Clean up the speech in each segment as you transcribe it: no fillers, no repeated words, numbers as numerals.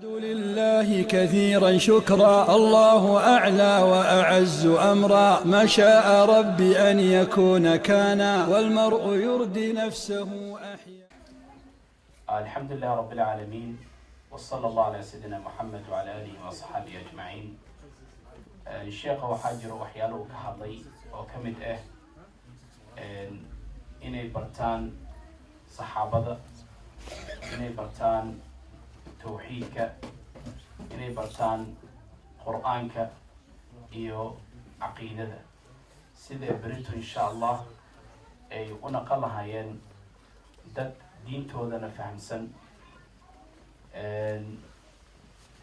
الحمد لله كثيرا شكرا الله أعلى وأعز أمرا ما شاء ربي أن يكون كان والمرء يردي نفسه أحيا. الحمد لله رب العالمين وصلى الله على سيدنا محمد وعلى آله وصحبه أجمعين. الشيخ وحاجر وحياله كهضي وكمد إني برتان صحابة إني برتان توحيدك إني برتان قرآنك إيو عقيدة سيدة بريتو إن شاء الله أي ونقلها ين دد دينتو ذا فهمسن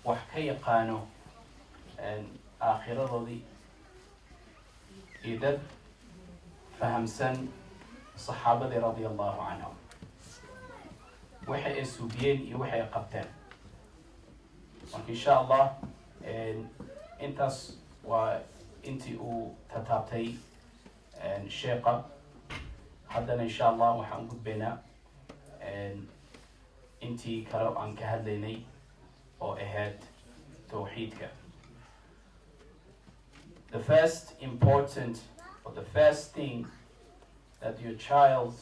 وحكي قانو آخرة ذي إذا فهمسن صحابة رضي الله عنهم وحي السوبيين وحي قبتان وإن شاء الله انتس وانتي تتابتي الشيقة حدنا إن شاء الله وحنقود بنا انتي كرو عن كهدليني أو إهاد توحيدك. The first important or the first thing that your child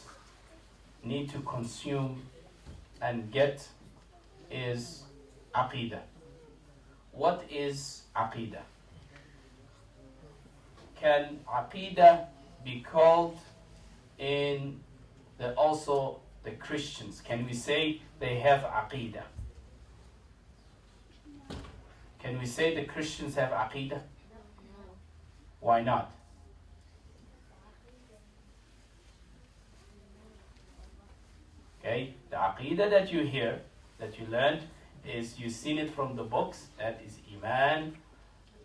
need to consume and get is aqidah. What is aqidah? Can aqidah be called in also the Christians? Can we say they have aqidah? Can we say the Christians have aqidah? Why not? Okay, the aqidah that you hear, that you learned, is you've seen it from the books, that is Iman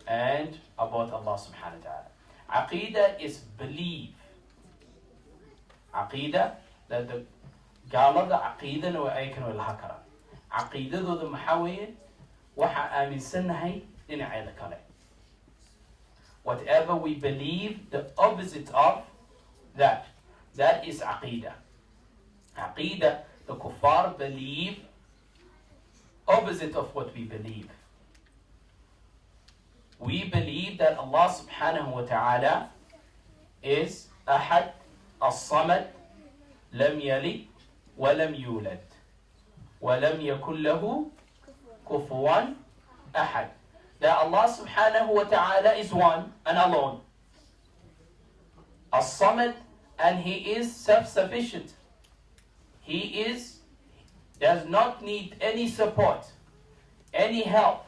and about Allah subhanahu wa ta'ala. Aqidah is belief. Aqidah, that the gaalada aqidah wa aykan wa lahakara. Aqidadooda maxaa weeye? Waxa aaminsannahay dhinaceeda kale. Whatever we believe, the opposite of that is aqidah. Aqidah, the kuffar believe opposite of what we believe. We believe that Allah subhanahu wa ta'ala is ahad, as-samad, lam yalid, wa lam yulad, wa lam yakun lahu kufuwan ahad. That Allah subhanahu wa ta'ala is one and alone. As-samad, and He is self-sufficient. He does not need any support, any help.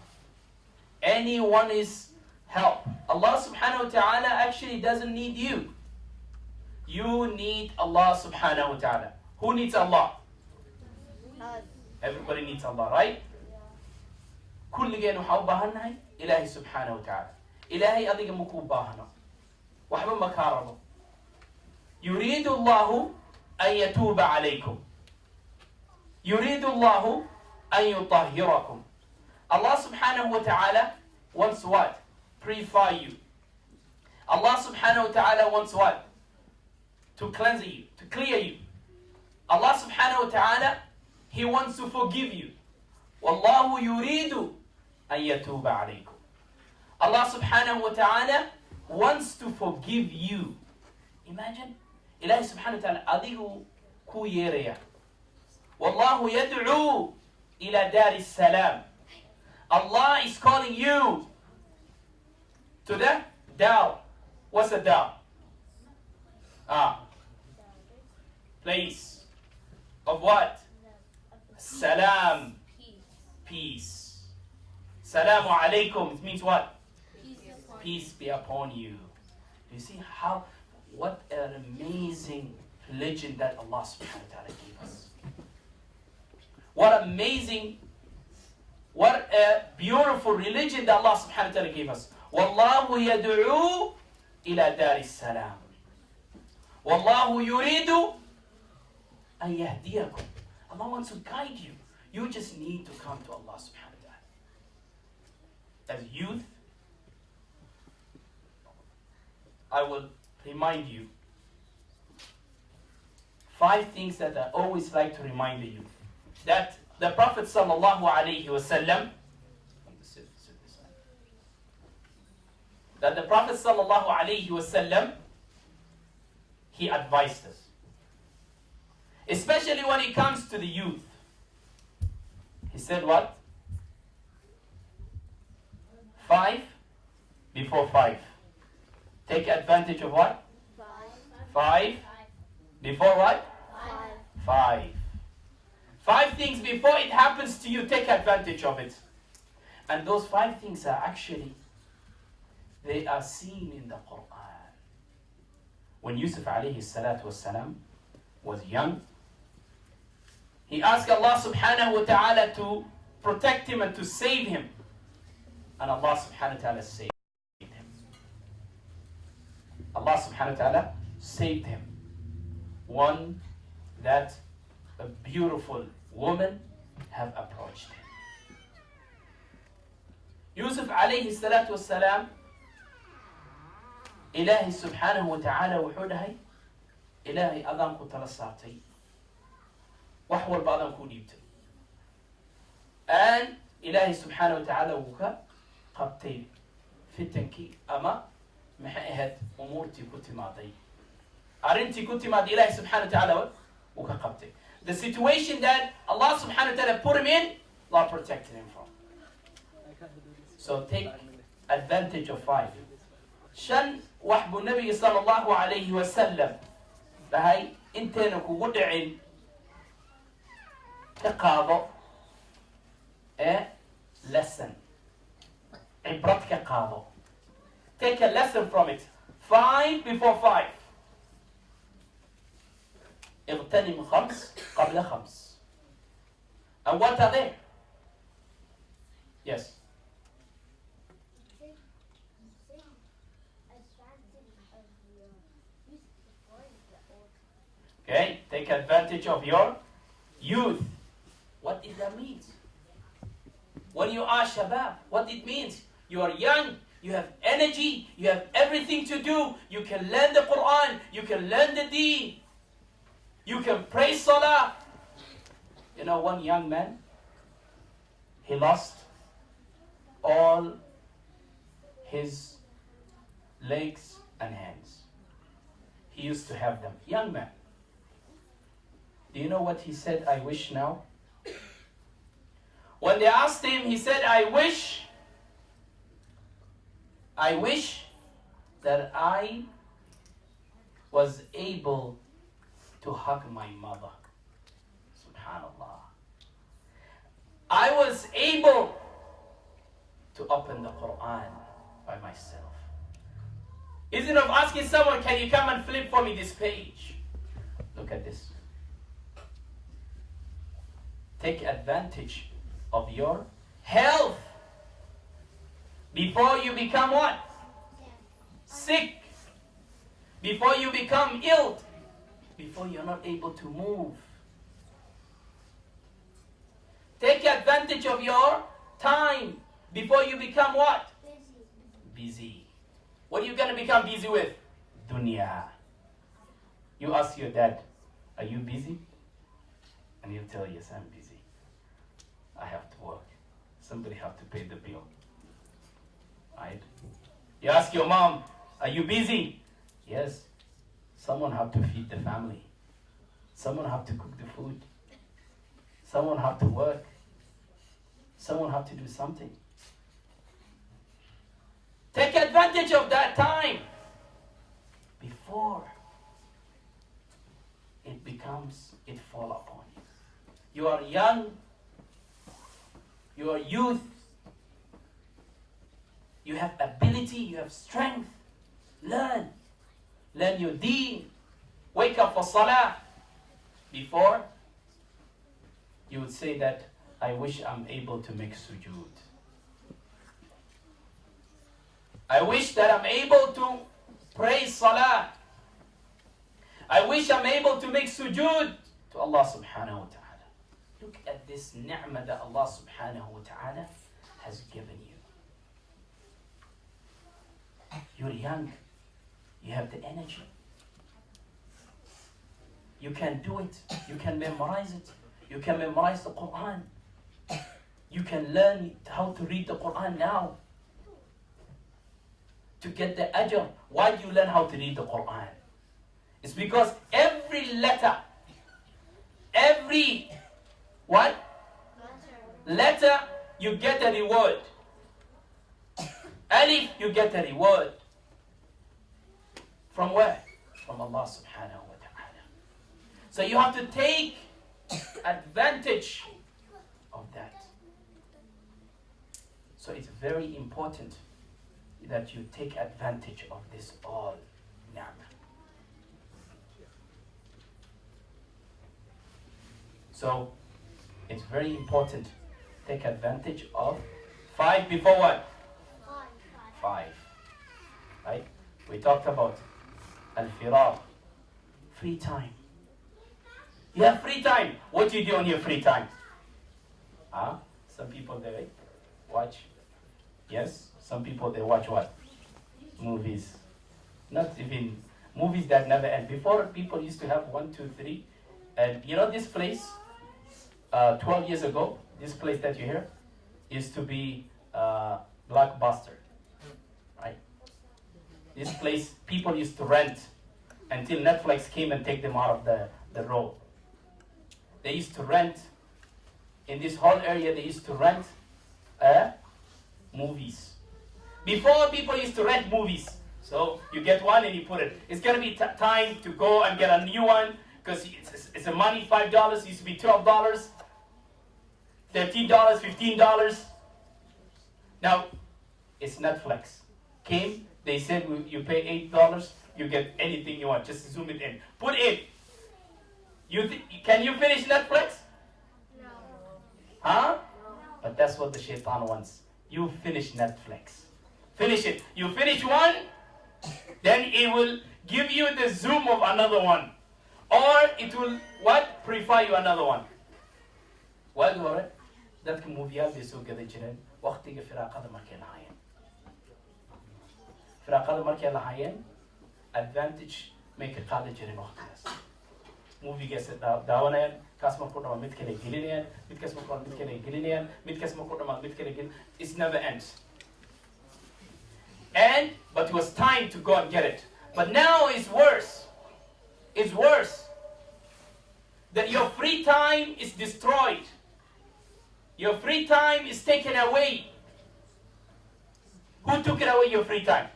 Anyone is help. Allah subhanahu wa ta'ala actually doesn't need you. You need Allah subhanahu wa ta'ala. Who needs Allah? Everybody needs Allah, right? كلنا وحوبهن إلهي سبحانه وتعالى. إلهي أذيك مكوبهنا. وحب مكارمه. يريد الله أن يتوب عليكم. يريد الله أن يطهركم. Allah subhanahu wa ta'ala wants what? Purify you. Allah subhanahu wa ta'ala wants what? To cleanse you, to clear you. Allah subhanahu wa ta'ala, He wants to forgive you. Wallahu yuridu an yatuba alaykum. Allah subhanahu wa ta'ala wants to forgive you. Imagine, Ilahi subhanahu wa ta'ala adigu ku yereya. Wallahu yad'u ila dar salam. Allah is calling you to the dar. What's a dar? Place of what? Salam. Peace. Salamu alaykum. It means what? Peace be upon you. Do you see what an amazing religion that Allah subhanahu wa ta'ala gave us. What a beautiful religion that Allah subhanahu wa ta'ala gave us. Wallahu yad'u ila dar salam. Wallahu yuridu an yahdiyakum. Allah wants to guide you. You just need to come to Allah subhanahu wa ta'ala. As youth, I will remind you 5 things that I always like to remind the youth. That the Prophet sallallahu alayhi wasallam, that the Prophet sallallahu alayhi wasallam, he advised us, especially when it comes to the youth. He said what? 5 before 5. Take advantage of what? 5 before what? 5. 5 things before it happens to you, take advantage of it. And those 5 things are actually, they are seen in the Quran. When Yusuf alayhi salatu wasalam was young, he asked Allah subhanahu wa ta'ala to protect him and to save him. And Allah subhanahu wa ta'ala saved him. Allah subhanahu wa ta'ala saved him. One, that a beautiful woman have approached him. Yusuf alayhi salatu wasalam, Ilahi subhanahu wa ta'ala wuxuu dhahay, Ilaahay adaan ku tala saartay, wax walba adaan ku dhiibtay. And Ilaahay subhanahu wa ta'ala wuu ka qabtay fitankii ama maxay ahayd umuurtii ku timaaday. Arrintii ku timaaday Ilaahay subhanahu wa ta'ala wuu ka qabtay. The situation that Allah subhanahu wa ta'ala put him in, Allah protected him from. So take advantage of 5. Shan wax buu Nabiga sallallahu alayhi wa sallam dhahay, intayna kugu dhicin ka qaado lesson. Ibrad ka qaado. Take a lesson from it. 5 before 5. اغتنم 5 قبل 5. And what are they? Yes. Okay, take advantage of your youth. What does that mean? When you are shabab, what it means? You are young, you have energy, you have everything to do. You can learn the Quran, you can learn the deen, you can pray salah. You know, one young man, he lost all his legs and hands. He used to have them. Young man. Do you know what he said, I wish now? When they asked him, he said, I wish that I was able to hug my mother. Subhanallah. I was able to open the Quran by myself. Instead of asking someone, can you come and flip for me this page? Look at this. Take advantage of your health before you become what? Sick. Before you become ill. Before you're not able to move. Take advantage of your time before you become what? Busy. What are you going to become busy with? Dunya. You ask your dad, are you busy? And he'll tell you, yes, I'm busy. I have to work. Somebody have to pay the bill. Right? You ask your mom, are you busy? Yes. Someone have to feed the family. Someone have to cook the food. Someone have to work. Someone have to do something. Take advantage of that time before it fall upon you. You are young. You are youth. You have ability. You have strength. Learn. Learn your deen. Wake up for salah. Before, you would say that, I wish I'm able to make sujood. I wish that I'm able to pray salah. I wish I'm able to make sujood to Allah subhanahu wa ta'ala. Look at this ni'mah that Allah subhanahu wa ta'ala has given you. You're young. You have the energy. You can do it. You can memorize it. You can memorize the Quran. You can learn how to read the Quran now. To get the ajr. Why do you learn how to read the Quran? It's because every letter, every what? Letter, you get a reward. Alif, you get a reward. From where? From Allah subhanahu wa ta'ala. So you have to take advantage of that. So it's very important that you take advantage of this all ni'mah. So it's very important. Take advantage of 5 before what? 5. Right? We talked about al-firagh, free time. You have free time. What do you do on your free time? Huh? Some people they watch. Yes? Some people they watch what? Movies. Not even movies that never end. Before people used to have 1, 2, 3. And you know this place? 12 years ago, this place that you hear used to be Blockbuster, right? This place people used to rent until Netflix came and take them out of the road. They used to rent, in this whole area they used to rent movies. Before people used to rent movies. So you get one and you put it. It's going to be time to go and get a new one because it's a money, $5, it used to be $12. $13, $15. Now, it's Netflix. Came, they said you pay $8, you get anything you want. Just zoom it in. Put it. Can you finish Netflix? No. Huh? But that's what the shaitan wants. You finish Netflix. Finish it. You finish one, then it will give you the zoom of another one. Or it will, what? Prefer you another one. What do it? Dadka movieyaal bay soo gada jireen waqtiga firaaqada markay lahaayeen. Firaaqada markay lahaayeen advantage may ka qaadi jireen waqtigaas. Moviegaas daawanayaan, kaas markuu dhama mid kale gelinayaan, midkaas markuu dhama mid kale gelinayaan, midkaas markuu dhama mid kale gelinayaan. It never ends. But it was time to go and get it. But now it's worse. It's worse. That your free time is destroyed. Your free time is taken away. Who took it away, your free time?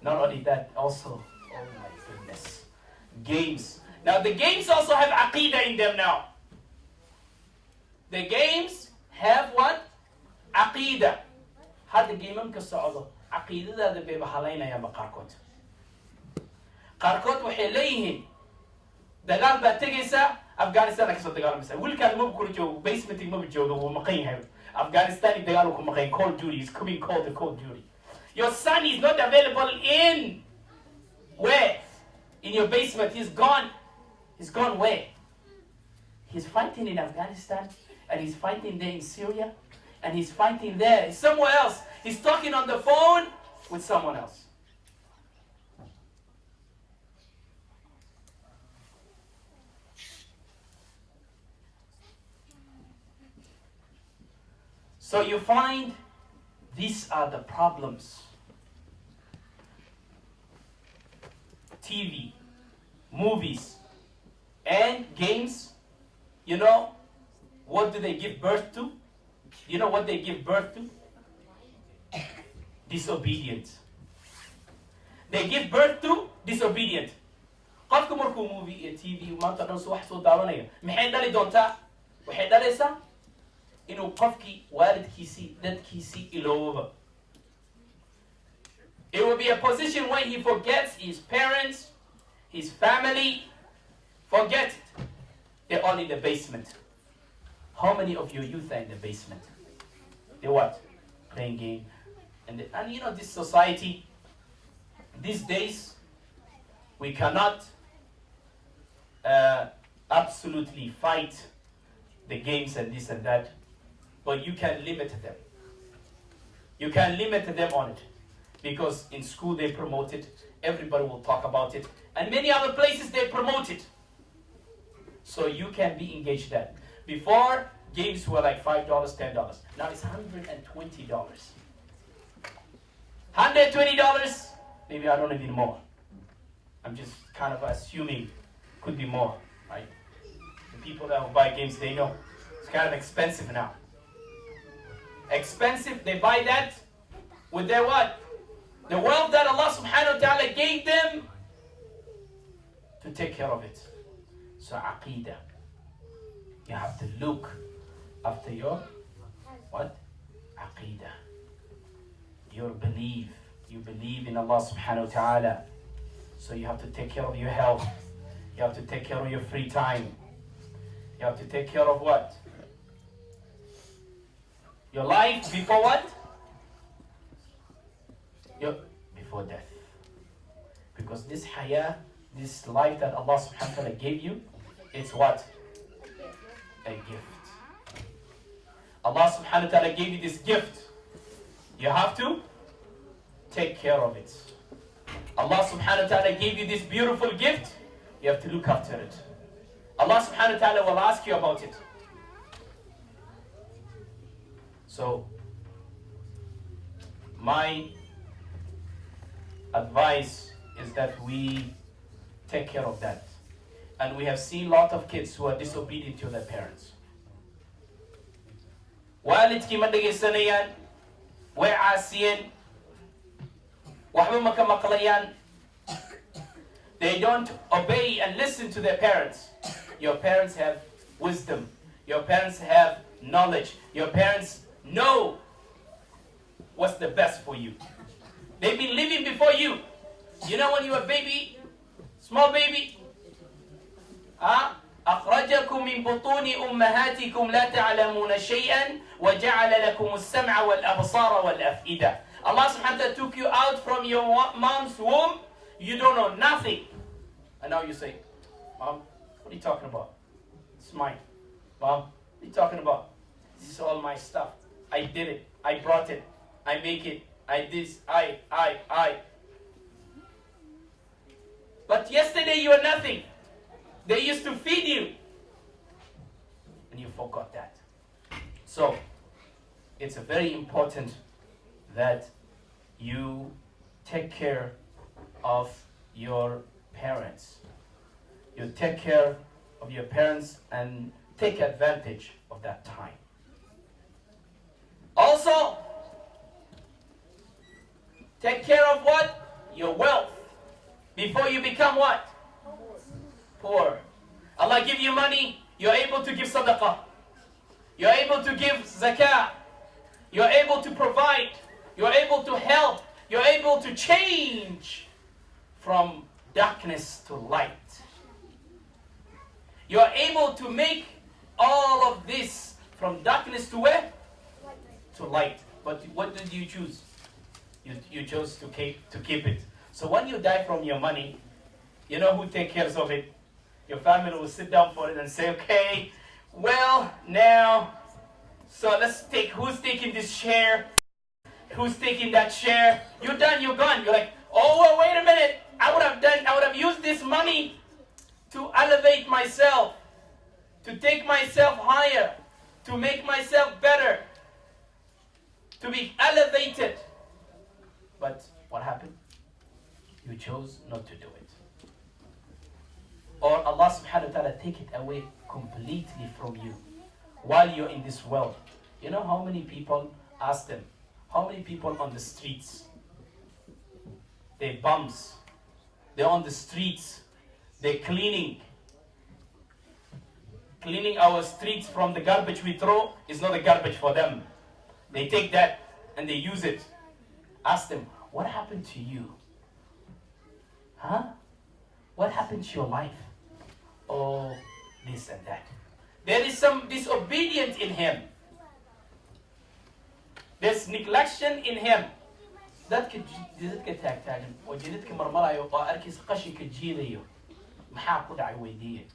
Not only that, also, oh my goodness, games. Now the games also have aqidah in them now. The games have what? Aqidah. Hada gamean ka socdo. Aqidadaada bay bahalaynayaan qaarkood. Qaarkood waxay leeyihiin dagaal baa tegaysa Afghanistan ka soo dagaalameysa. Wiilkaan ma ku joogo basement ma joogo wuu maqan yahay. Afghanistan dagaal ku maqan Call of Duty is coming Call of Duty. Your son is not available in where? In your basement. He's gone. He's gone where? He's fighting in Afghanistan and he's fighting there in Syria and he's fighting there somewhere else. He's talking on the phone with someone else. So you find these are the problems. TV, movies, and games. You know, what do they give birth to? You know what they give birth to? Disobedience. They give birth to disobedient. Qofka markuu movie iyo TV maanta dhan wax soo daawanaya maxay dhali doontaa? Waxay dhalaysaa inuu qofkii waalidkiisii dadkiisii ilooba. It will be a position where he forgets his parents, his family. Forget it. They're all in the basement. How many of your youth are in the basement? They what? Playing game. And you know, this society, these days, we cannot absolutely fight the games and this and that, but you can limit them. You can limit them on it. Because in school they promote it, everybody will talk about it, and many other places they promote it. So you can be engaged that. Before, games were like $5, $10. Now it's $120. $120, maybe I don't know even more. I'm just kind of assuming could be more, right? The people that will buy games, they know. It's kind of expensive now. Expensive, they buy that with their what? The wealth that Allah subhanahu wa ta'ala gave them to take care of it. So aqeedah. You have to look after your what? Aqeedah. Your belief. You believe in Allah subhanahu wa ta'ala. So you have to take care of your health. You have to take care of your free time. You have to take care of what? Your life before what? Before death. Because this hayah, this life that Allah subhanahu wa ta'ala gave you, it's what? A gift. Allah subhanahu wa ta'ala gave you this gift. You have to take care of it. Allah subhanahu wa ta'ala gave you this beautiful gift. You have to look after it. Allah subhanahu wa ta'ala will ask you about it. So, my advice is that we take care of that. And we have seen a lot of kids who are disobedient to their parents. Walidki ma dhagaysanayan, way caasiyen, waxba ma ka maqlayaan. They don't obey and listen to their parents. Your parents have wisdom. Your parents have knowledge. Your parents know what's the best for you. They've been living before you. You know when you were a baby, small baby, أخرجكم من بطون أمهاتكم لا تعلمون شيئا وجعل لكم السمع والأبصار والأفئدة. Allah subhanahu wa ta'ala took you out from your mom's womb. You don't know nothing. And now you say, Mom, what are you talking about? It's mine. Mom, what are you talking about? This is all my stuff. I did it. I brought it. I make it. I this. I. But yesterday you were nothing. They used to feed you. And you forgot that. So, it's very important that you take care of your parents. You take care of your parents and take advantage of that time. Also, take care of what? Your wealth. Before you become what? Poor. Allah give you money, you're able to give sadaqah. You're able to give zakah. You're able to provide. You're able to help. You're able to change from darkness to light. You're able to make all of this from darkness to where? To light. But what did you choose? You chose to keep it. So when you die from your money, you know who takes care of it? Your family will sit down for it and say, okay, well, now, so let's take, who's taking this share? Who's taking that share? You're done, you're gone. You're like, oh, well, wait a minute. I would have used this money to elevate myself, to take myself higher, to make myself better, to be elevated. But what happened? You chose not to do it. Or Allah subhanahu wa ta'ala take it away completely from you while you're in this world. You know how many people, ask them, how many people on the streets, they bums, they're on the streets, they're cleaning our streets from the garbage we throw is not a garbage for them. They take that and they use it. Ask them, what happened to you? Huh? What happened to your life? Oh, this and that. There is some disobedience in him. There's neglection in him. Dadka jidadka taagtaagan oo jidadka marmarayo oo arkaysa qashinka jiidayo maxaa ku dhacay weydiiye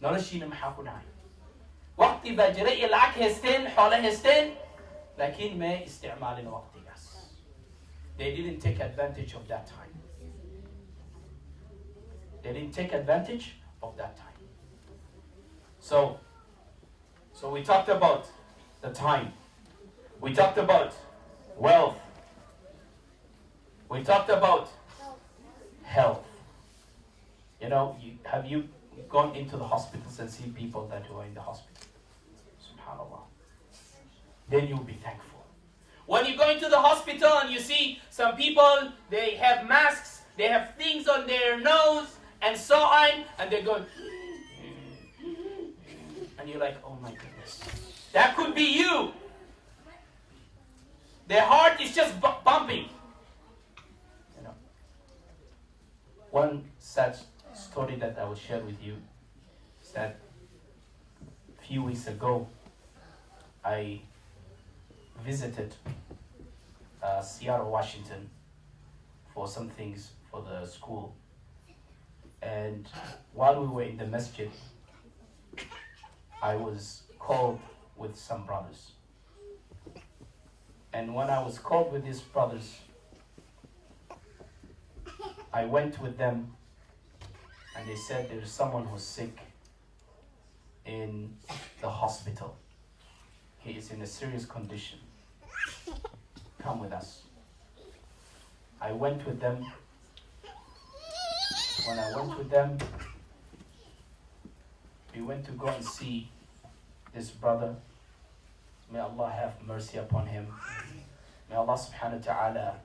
noloshiina maxaa ku dhacay waqti baa jiray iyo lacag haysteen xoolo haysteen laakiin ma isticmaalin waqtigaas. They didn't take advantage of that time. They didn't take advantage of that time. So we talked about the time. We talked about wealth. We talked about health. Have you gone into the hospitals and seen people that are in the hospital? SubhanAllah. Then you'll be thankful. When you go into the hospital and you see some people, they have masks, they have things on their nose and so on, and they're going, and you're like, oh my goodness. That could be you. Their heart is just bumping. One such story that I will share with you is that a few weeks ago, I visited Seattle, Washington for some things for the school. And while we were in the masjid, I was called with some brothers. And when I was called with these brothers, I went with them and they said there is someone who's sick in the hospital. He is in a serious condition. Come with us. I went with them. When I went with them, we went to go and see this brother. May Allah have mercy upon him. May Allah subhanahu wa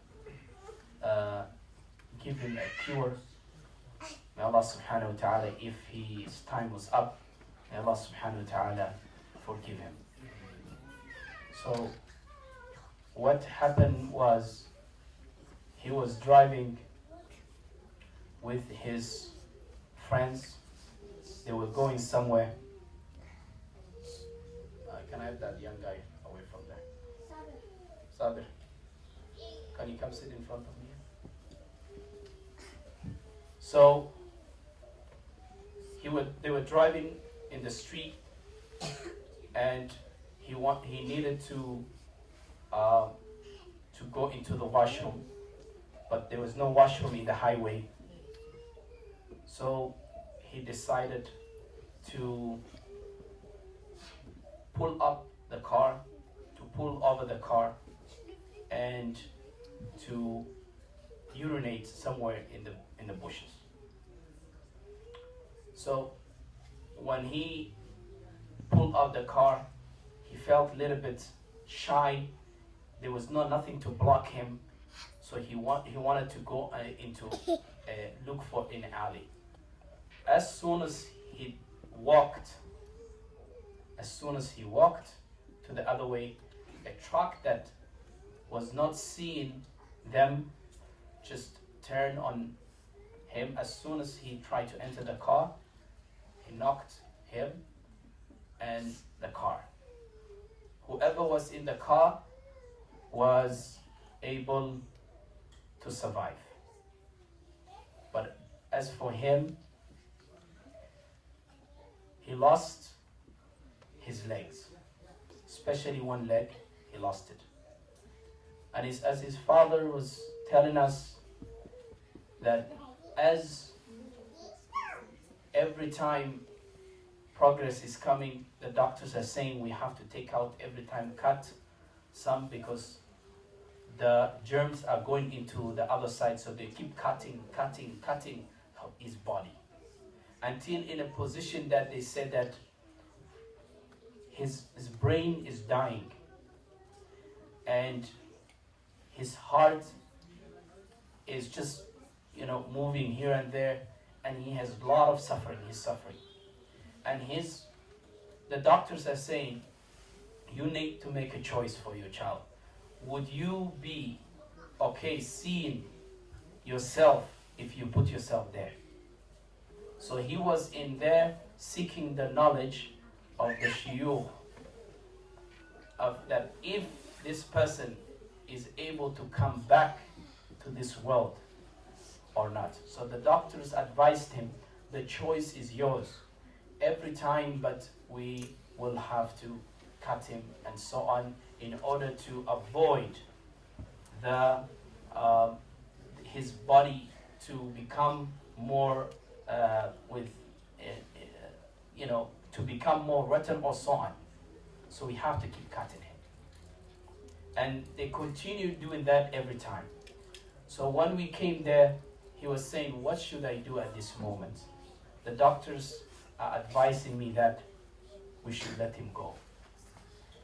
ta'ala give him a cure. May Allah subhanahu wa ta'ala, if his time was up, may Allah subhanahu wa ta'ala forgive him. So what happened was he was driving with his friends. They were going somewhere. Can I have that young guy away from there? Sabir, can you come sit in front of me? So they were driving in the street, and he needed to go into the washroom, but there was no washroom in the highway. So he decided to pull up the car, to pull over the car, and to urinate somewhere in the bushes. So when he pulled up the car, he felt a little bit shy. There was nothing to block him, so he wanted to go into look for an alley. As soon as he walked to the other way, a truck that was not seeing them just turned on him. As soon as he tried to enter the car, he knocked him and the car. Whoever was in the car was able to survive. But as for him, he lost his legs, especially one leg, he lost it. And as his father was telling us that as every time progress is coming, the doctors are saying we have to take out every time, cut some, because the germs are going into the other side, so they keep cutting his body until in a position that they said that his brain is dying and his heart is just moving here and there, and he has a lot of suffering. He's suffering, and the doctors are saying you need to make a choice for your child. Would you be okay seeing yourself if you put yourself there? So he was in there seeking the knowledge of the shiur, of that if this person is able to come back to this world or not. So the doctors advised him, the choice is yours every time, but we will have to cut him and so on, in order to avoid his body to become more with to become more rotten or so on. So we have to keep cutting him. And they continue doing that every time. So when we came there, he was saying, what should I do at this moment? The doctors are advising me that we should let him go.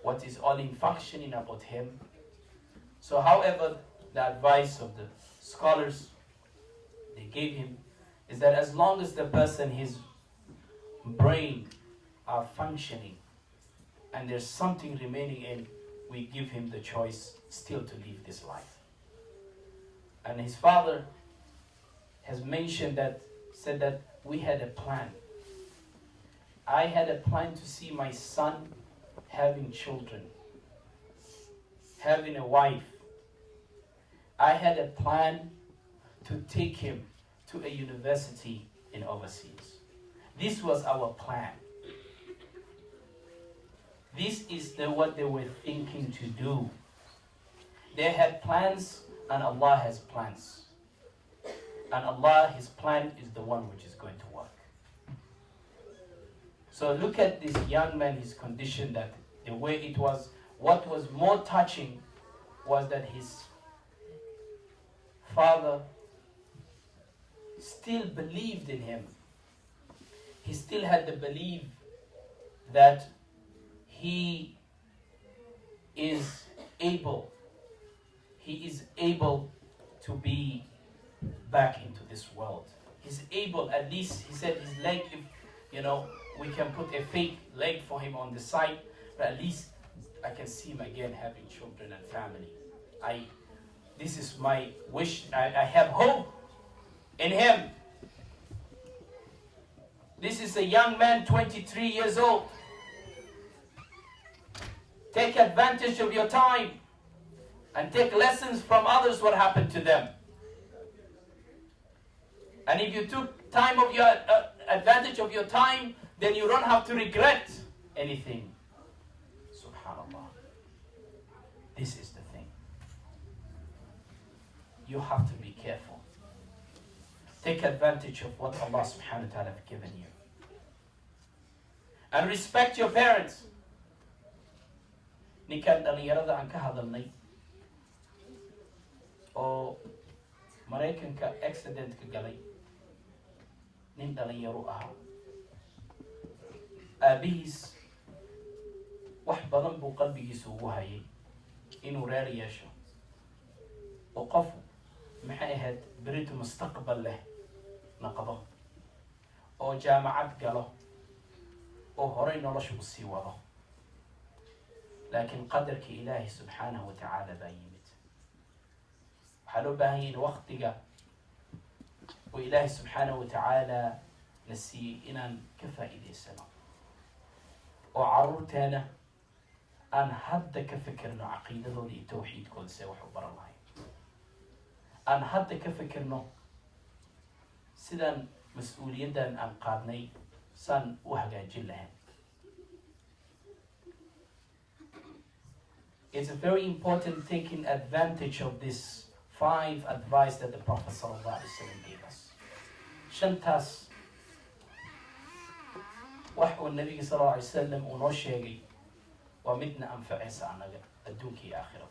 What is all in functioning about him? So however, the advice of the scholars they gave him is that as long as the person, his brain are functioning and there's something remaining in, we give him the choice still to live this life. And his father has said that we had a plan. I had a plan to see my son having children, having a wife. I had a plan to take him to a university in overseas. This was our plan. This is what they were thinking to do. They had plans, and Allah has plans. And Allah, His plan is the one which is going to work. So look at this young man, his condition, that the way it was. What was more touching was that his father still believed in him. He still had the belief that he is able to be back into this world. He's able, at least he said his leg, if we can put a fake leg for him on the side, but at least I can see him again having children and family. This is my wish. I have hope in him. This is a young man, 23 years old. Take advantage of your time and take lessons from others what happened to them. And if you took time of your advantage of your time, then you don't have to regret anything. Subhanallah. This is the thing. You have to be careful. Take advantage of what Allah subhanahu wa ta'ala has given you. And respect your parents. Ninkan dhalinyarada aan ka hadalnay oo Maraykanka accident ka galay, nin dhalinyaro ahaa. Aabihiis wax badan buu qalbigiisa ugu hayay inuu reer yeesho oo qof maxay ahayd beritu mustaqbal leh naqdo oo jaamacad galo oo horay nolosha u sii wado. لكن قدرك إلهي سبحانه وتعالى بايمت. وحلو باهين وقتك وإلهي سبحانه وتعالى نسي إنان كفائدة سنة. وعرورتنا أن هد كفكرنا عقيدة ذولي توحيد كل سوح وبر الله. أن هد كفكرنا سدان مسؤولية أن قادني سن وهجا جلهم. It's very important taking advantage of this 5 advice that the Prophet ﷺ gave us. Shantas وحو النبي صلى الله عليه وسلم ونوشيغي ومدنا أنفعيس عنك الدنيا آخرة.